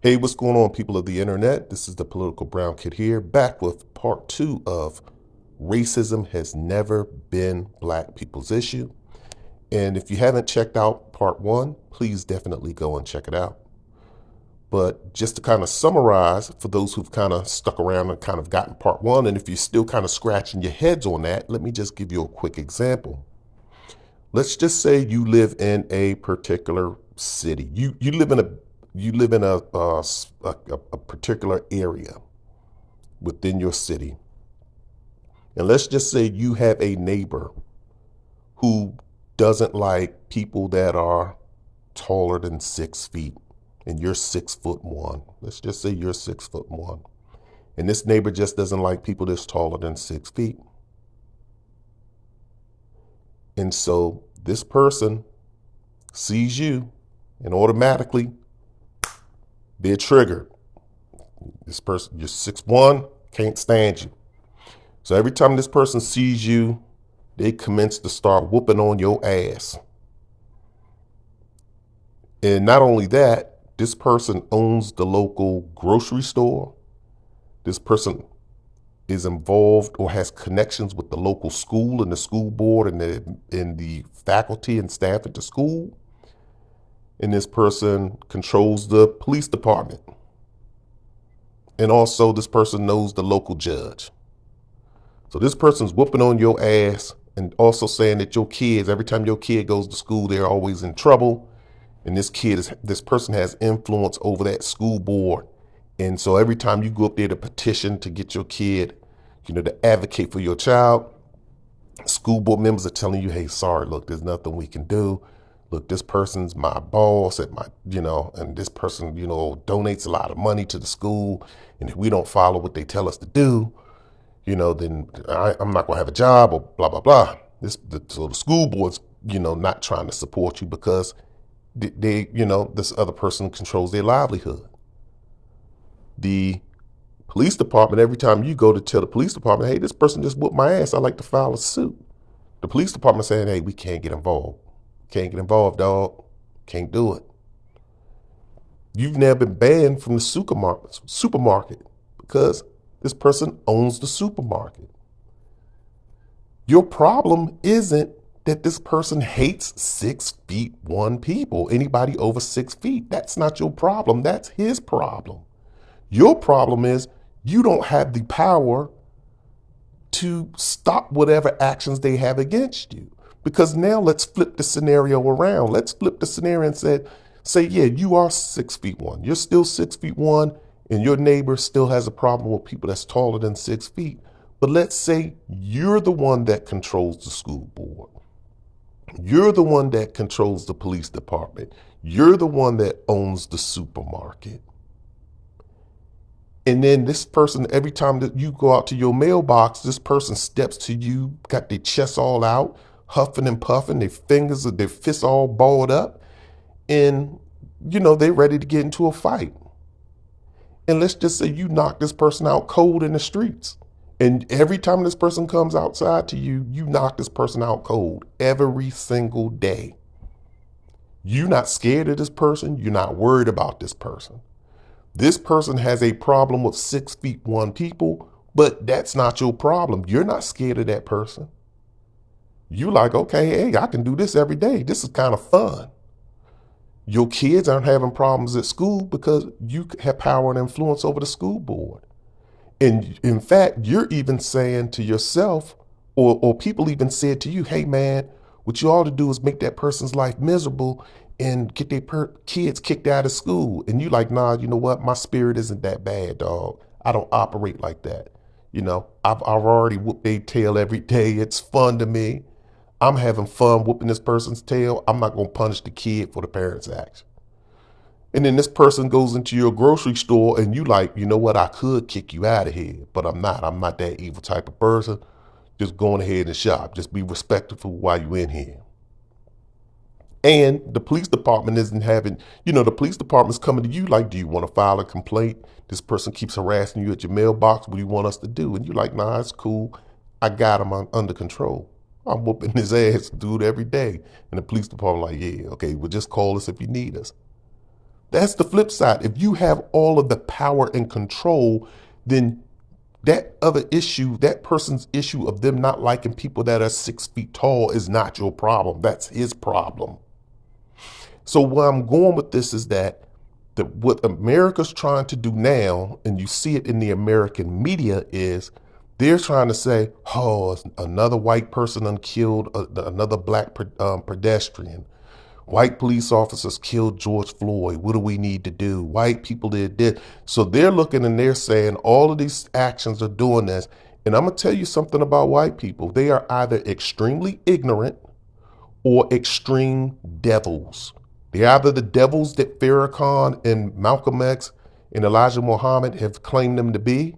Hey, what's going on, people of the internet? This is the Political Brown Kid here, back with part two of Racism Has Never Been Black People's Issue. And if you haven't checked out part one, please definitely go and check it out. But just to kind of summarize, for those who've kind of stuck around and kind of gotten part one, and if you're still kind of scratching your heads on that, let me just give you a quick example. Let's just say you live in a particular city. You live in a particular area within your city. And let's just say you have a neighbor who doesn't like people that are taller than 6 feet, and you're 6'1". Let's just say you're 6'1". And this neighbor just doesn't like people that's taller than 6 feet. And so this person sees you and automatically they're triggered. This person, you're 6'1", can't stand you. So every time this person sees you, they commence to start whooping on your ass. And not only that, this person owns the local grocery store. This person is involved or has connections with the local school and the school board and the faculty and staff at the school. And this person controls the police department. And also this person knows the local judge. So this person's whooping on your ass and also saying that your kids, every time your kid goes to school, they're always in trouble. And this person has influence over that school board. And so every time you go up there to petition to get your kid, to advocate for your child, school board members are telling you, hey, sorry, look, there's nothing we can do. Look, this person's my boss at and this person, donates a lot of money to the school. And if we don't follow what they tell us to do, then I'm not going to have a job or blah, blah, blah. So the school board's, not trying to support you because this other person controls their livelihood. The police department, every time you go to tell the police department, hey, this person just whooped my ass, I'd like to file a suit. The police department saying, hey, we can't get involved. Can't get involved, dog. Can't do it. You've now been banned from the supermarket because this person owns the supermarket. Your problem isn't that this person hates 6'1" people, anybody over 6 feet. That's not your problem. That's his problem. Your problem is you don't have the power to stop whatever actions they have against you. Because now let's flip the scenario around. Let's flip the scenario and say, yeah, you are 6'1". You're still 6'1", and your neighbor still has a problem with people that's taller than 6 feet. But let's say you're the one that controls the school board. You're the one that controls the police department. You're the one that owns the supermarket. And then this person, every time that you go out to your mailbox, this person steps to you, got their chest all out, huffing and puffing, their fists all balled up, and they're ready to get into a fight. And let's just say you knock this person out cold in the streets. And every time this person comes outside to you, you knock this person out cold every single day. You're not scared of this person. You're not worried about this person. This person has a problem with 6'1" people, but that's not your problem. You're not scared of that person. You like, okay, hey, I can do this every day. This is kind of fun. Your kids aren't having problems at school because you have power and influence over the school board. And in fact, you're even saying to yourself, or people even said to you, hey man, what you ought to do is make that person's life miserable and get their kids kicked out of school. And you like, nah, you know what? My spirit isn't that bad, dog. I don't operate like that. I've already whooped their tail every day. It's fun to me. I'm having fun whooping this person's tail. I'm not going to punish the kid for the parent's action. And then this person goes into your grocery store and you like, you know what? I could kick you out of here, but I'm not. I'm not that evil type of person. Just going ahead and shop. Just be respectful while you're in here. And the police department isn't having, the police department's coming to you like, do you want to file a complaint? This person keeps harassing you at your mailbox. What do you want us to do? And you're like, nah, it's cool. I got him under control. I'm whooping his ass, dude, every day. And the police department like, yeah, okay, well, just call us if you need us. That's the flip side. If you have all of the power and control, then that other issue, that person's issue of them not liking people that are 6 feet tall is not your problem. That's his problem. So where I'm going with this is that what America's trying to do now, and you see it in the American media, is they're trying to say, oh, another white person killed another black pedestrian. White police officers killed George Floyd. What do we need to do? White people did this. So they're looking and they're saying all of these actions are doing this. And I'm going to tell you something about white people. They are either extremely ignorant or extreme devils. They're either the devils that Farrakhan and Malcolm X and Elijah Muhammad have claimed them to be,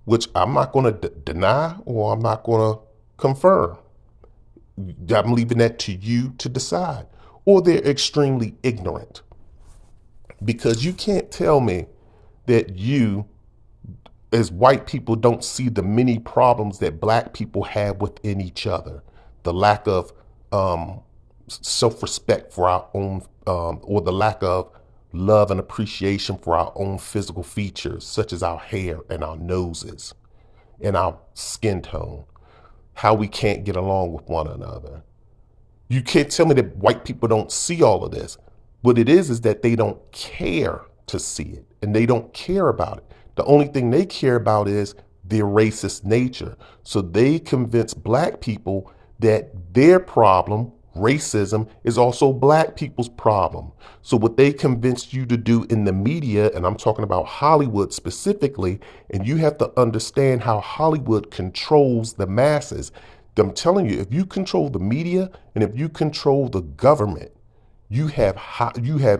which I'm not going to deny or I'm not going to confirm. I'm leaving that to you to decide. Or they're extremely ignorant. Because you can't tell me that you, as white people, don't see the many problems that black people have within each other. The lack of self-respect for our own, or the lack of love and appreciation for our own physical features, such as our hair and our noses and our skin tone, how we can't get along with one another. You can't tell me that white people don't see all of this. What it is that they don't care to see it, and they don't care about it. The only thing they care about is their racist nature. So they convince black people that their problem, racism, is also black people's problem. So what they convinced you to do in the media, and I'm talking about Hollywood specifically, and you have to understand how Hollywood controls the masses. I'm telling you, if you control the media and if you control the government, you have,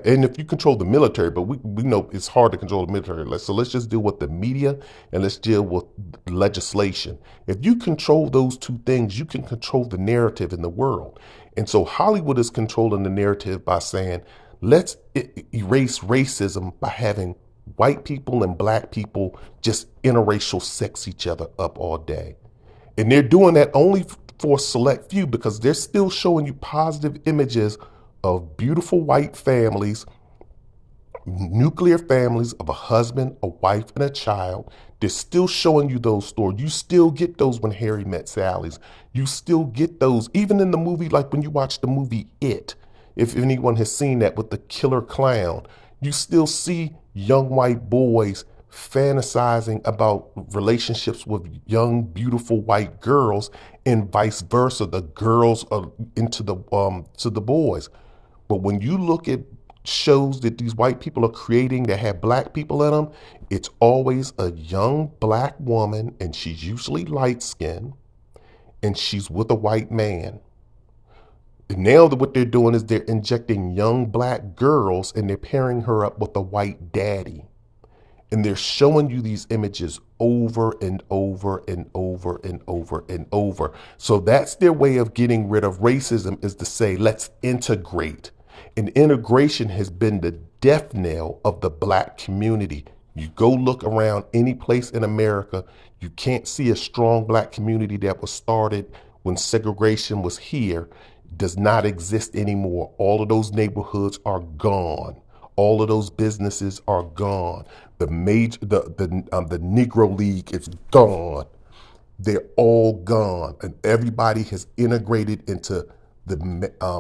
and if you control the military, but we know it's hard to control the military. So let's just deal with the media and let's deal with legislation. If you control those two things, you can control the narrative in the world. And so Hollywood is controlling the narrative by saying, let's erase racism by having white people and black people just interracial sex each other up all day. And they're doing that only for a select few because they're still showing you positive images of beautiful white families, nuclear families of a husband, a wife, and a child. They're still showing you those stories. You still get those when Harry Met Sally's. You still get those even in the movie, like when you watch the movie It. If anyone has seen that with the killer clown, you still see young white boys fantasizing about relationships with young, beautiful white girls, and vice versa. The girls are into the to the boys. But when you look at shows that these white people are creating that have black people in them, it's always a young black woman, and she's usually light skinned, and she's with a white man. And now what they're doing is they're injecting young black girls and they're pairing her up with a white daddy. And they're showing you these images over and over and over and over and over. So that's their way of getting rid of racism, is to say, let's integrate. And integration has been the death knell of the black community. You go look around any place in America, you can't see a strong black community that was started when segregation was here. Does not exist anymore. All of those neighborhoods are gone. All of those businesses are gone. The Negro League is gone. They're all gone, and everybody has integrated into the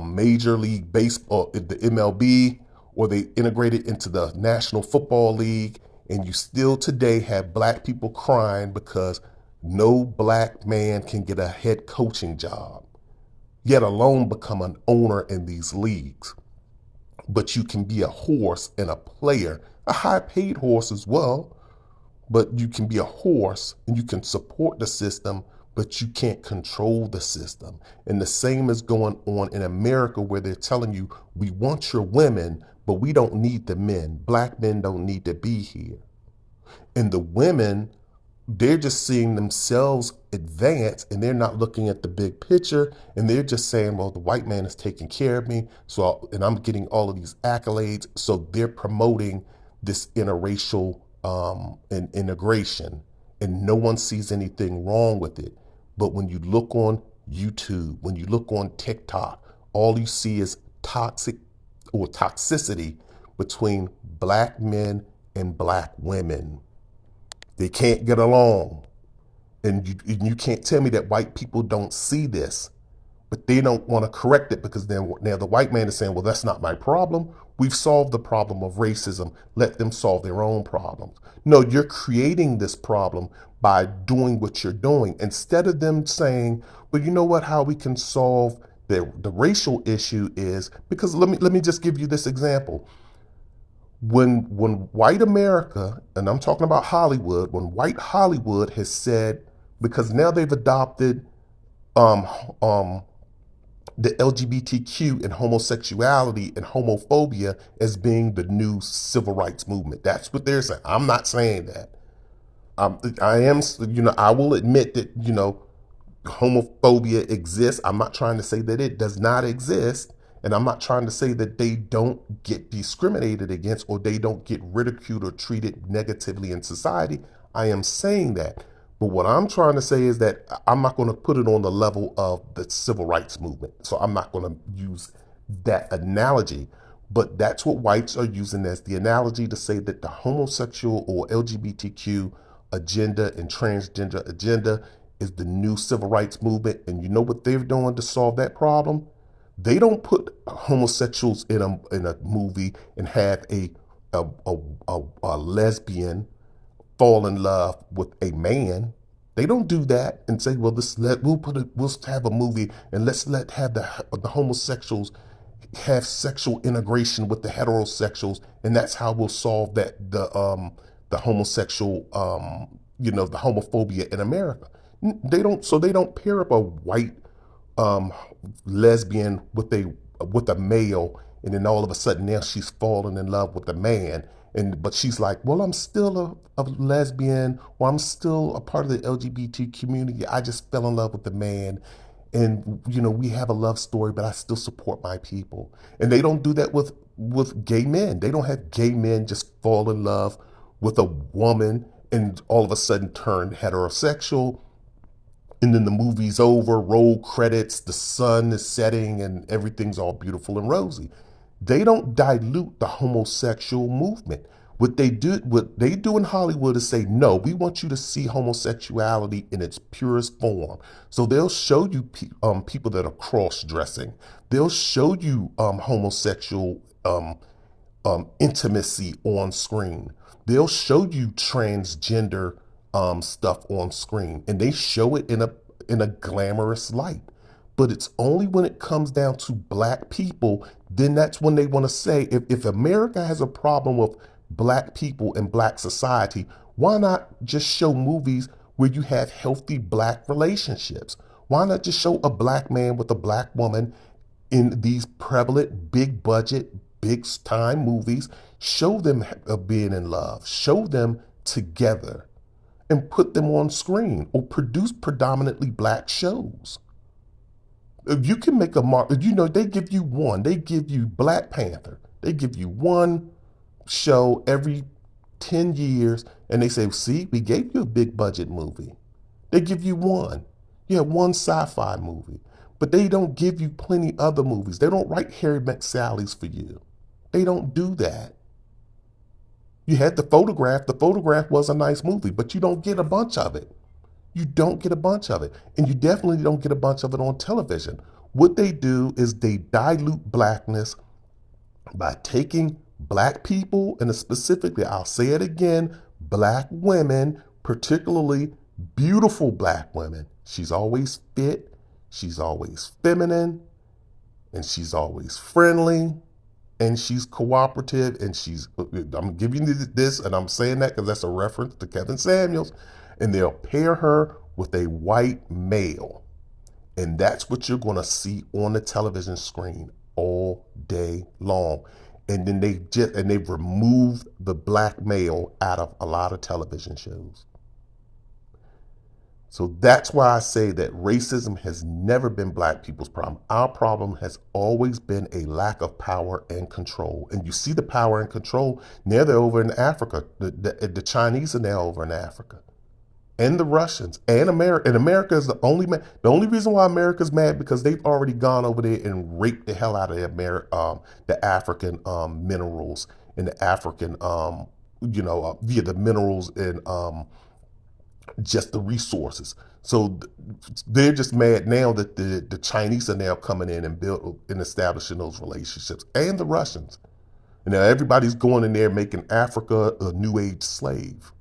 Major League Baseball, the MLB, or they integrated into the National Football League. And you still today have black people crying because no black man can get a head coaching job, yet alone become an owner in these leagues. But you can be a horse and a player, a high paid horse as well, but you can be a horse and you can support the system, but you can't control the system. And the same is going on in America, where they're telling you, we want your women, but we don't need the men. Black men don't need to be here. And the women, they're just seeing themselves advance, and they're not looking at the big picture, and they're just saying, well, the white man is taking care of me, and I'm getting all of these accolades. So they're promoting this interracial and integration, and no one sees anything wrong with it. But when you look on YouTube, when you look on TikTok, all you see is toxic or toxicity between black men and black women. They can't get along. And you can't tell me that white people don't see this, but they don't want to correct it because then now the white man is saying, well, that's not my problem. We've solved the problem of racism. Let them solve their own problems. No, you're creating this problem by doing what you're doing. Instead of them saying, well, you know what, how we can solve the racial issue is because let me just give you this example. When white America, and I'm talking about Hollywood, when white Hollywood has said, because now they've adopted um, um, the LGBTQ and homosexuality and homophobia as being the new civil rights movement. That's what they're saying. I'm not saying that. I am, I will admit that, homophobia exists. I'm not trying to say that it does not exist. And I'm not trying to say that they don't get discriminated against or they don't get ridiculed or treated negatively in society. I am saying that. But what I'm trying to say is that I'm not going to put it on the level of the civil rights movement. So I'm not going to use that analogy. But that's what whites are using as the analogy to say that the homosexual or LGBTQ agenda and transgender agenda is the new civil rights movement. And you know what they're doing to solve that problem? They don't put homosexuals in a movie and have a lesbian fall in love with a man. They don't do that and say, well, we'll have a movie and let have the homosexuals have sexual integration with the heterosexuals, and that's how we'll solve the homosexual the homophobia in America. They don't pair up a white um, lesbian with a male, and then all of a sudden now she's falling in love with a man. But she's like, well, I'm still a lesbian, or I'm still a part of the LGBT community. I just fell in love with the man, and we have a love story, but I still support my people. And they don't do that with gay men. They don't have gay men just fall in love with a woman and all of a sudden turn heterosexual, and then the movie's over, roll credits, the sun is setting, and everything's all beautiful and rosy. They don't dilute the homosexual movement. What they do in Hollywood is say, no, we want you to see homosexuality in its purest form. So they'll show you people that are cross-dressing. They'll show you homosexual intimacy on screen. They'll show you transgender stuff on screen, and they show it in a glamorous light. But it's only when it comes down to black people, then that's when they want to say, if America has a problem with black people and black society, why not just show movies where you have healthy black relationships? Why not just show a black man with a black woman in these prevalent, big budget, big time movies? Show them being in love, show them together, and put them on screen, or produce predominantly black shows. If you can make a mark, they give you Black Panther. They give you one show every 10 years, and they say, see, we gave you a big budget movie. They give you one. You have one sci-fi movie. But they don't give you plenty other movies. They don't write Harry Met Sally's for you. They don't do that. You had The Photograph. The Photograph was a nice movie, but you don't get a bunch of it. You don't get a bunch of it. And you definitely don't get a bunch of it on television. What they do is they dilute blackness by taking black people, and specifically, I'll say it again, black women, particularly beautiful black women. She's always fit, she's always feminine, and she's always friendly, and she's cooperative, and I'm giving you this, and I'm saying that because that's a reference to Kevin Samuels, and they'll pair her with a white male. And that's what you're going to see on the television screen all day long. And then they've removed the black male out of a lot of television shows. So that's why I say that racism has never been black people's problem. Our problem has always been a lack of power and control. And you see the power and control. Now they're over in Africa. The Chinese are now over in Africa. And the Russians and America. And America is the only reason why America's mad, because they've already gone over there and raped the hell out of the African minerals in the African, via the minerals and just the resources. So they're just mad now that the Chinese are now coming in and build and establishing those relationships, and the Russians. And now everybody's going in there making Africa a new age slave.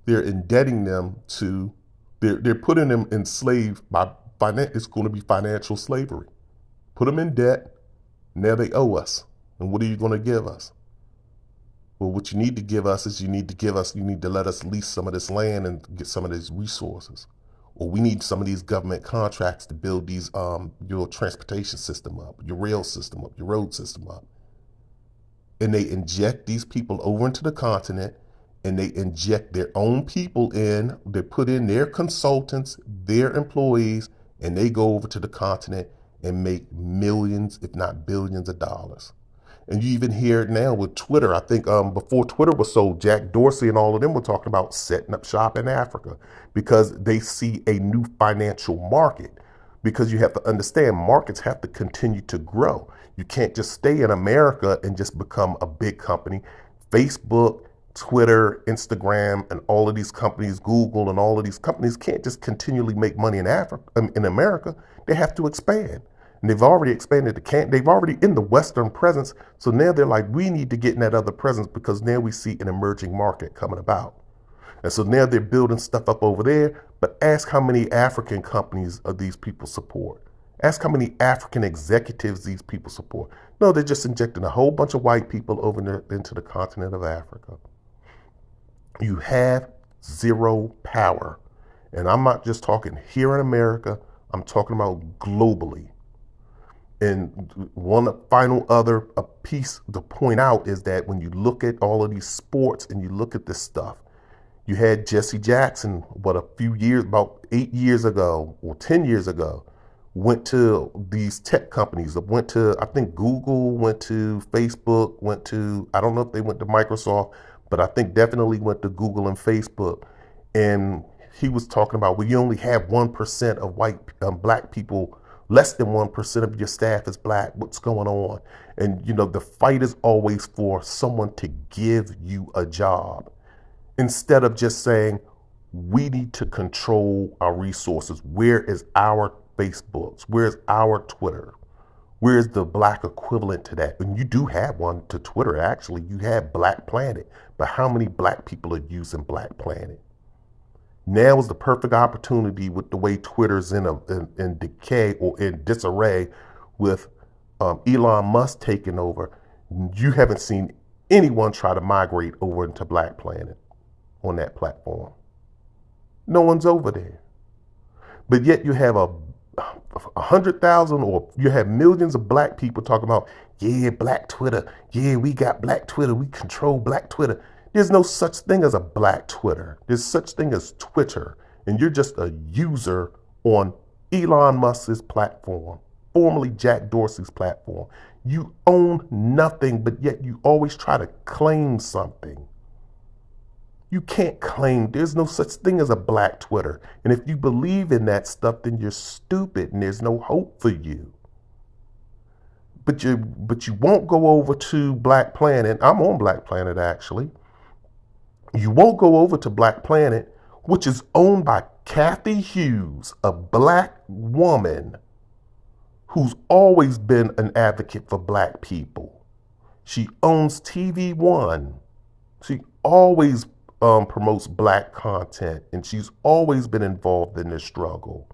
They're indebting them to, they're putting them in slave by it's going to be financial slavery. Put them in debt. Now they owe us. And what are you going to give us? Well, what you need to give us is you need to let us lease some of this land and get some of these resources. Or we need some of these government contracts to build these your transportation system up, your rail system up, your road system up. And they inject these people over into the continent, and they inject their own people in. They put in their consultants, their employees, and they go over to the continent and make millions, if not billions of dollars. And you even hear it now with Twitter. I think before Twitter was sold, Jack Dorsey and all of them were talking about setting up shop in Africa because they see a new financial market. Because you have to understand, markets have to continue to grow. You can't just stay in America and just become a big company. Facebook, Twitter, Instagram, and all of these companies, Google, and all of these companies can't just continually make money in Africa, in America. They have to expand. And they've already expanded they've already in the Western presence. So now they're like, we need to get in that other presence because now we see an emerging market coming about. And so now they're building stuff up over there. But ask how many African companies these people support. Ask how many African executives these people support. No, they're just injecting a whole bunch of white people over into the continent of Africa. You have zero power. And I'm not just talking here in America. I'm talking about globally. And one final other piece to point out is that when you look at all of these sports and you look at this stuff, you had Jesse Jackson, about 8 years ago or 10 years ago, went to these tech companies. Went to, I think Google, went to Facebook, I don't know if they went to Microsoft, but I think definitely went to Google and Facebook. And he was talking about, well, you only have 1% of black people, less than 1% of your staff is black. What's going on? And, the fight is always for someone to give you a job, instead of just saying, we need to control our resources. Where is our Facebooks? Where's our Twitter? Where's the black equivalent to that? And you do have one to Twitter, actually. You have Black Planet. But how many black people are using Black Planet? Now is the perfect opportunity with the way Twitter's in decay or in disarray with Elon Musk taking over. You haven't seen anyone try to migrate over into Black Planet on that platform. No one's over there. But yet you have 100,000 or you have millions of black people talking about, yeah, Black Twitter. Yeah, we got Black Twitter. We control Black Twitter. There's no such thing as a Black Twitter. There's such thing as Twitter. And you're just a user on Elon Musk's platform, formerly Jack Dorsey's platform. You own nothing, but yet you always try to claim something. You can't claim. There's no such thing as a Black Twitter. And if you believe in that stuff, then you're stupid and there's no hope for you. But you won't go over to Black Planet. I'm on Black Planet, actually. You won't go over to Black Planet, which is owned by Kathy Hughes, a black woman who's always been an advocate for black people. She owns TV One. She always promotes black content, and she's always been involved in this struggle.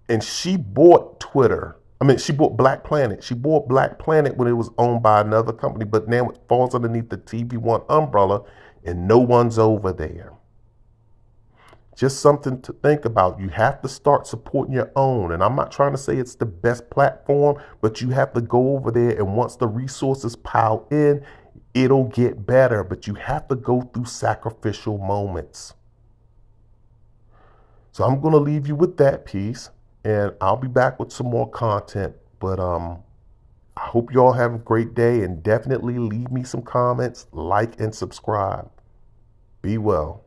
And she bought Twitter. She bought Black Planet. She bought Black Planet when it was owned by another company, but now it falls underneath the TV One umbrella, and no one's over there. Just something to think about. You have to start supporting your own. And I'm not trying to say it's the best platform, but you have to go over there, and once the resources pile in, it'll get better. But you have to go through sacrificial moments. So I'm going to leave you with that piece, and I'll be back with some more content. But I hope you all have a great day, and definitely leave me some comments, like and subscribe. Be well.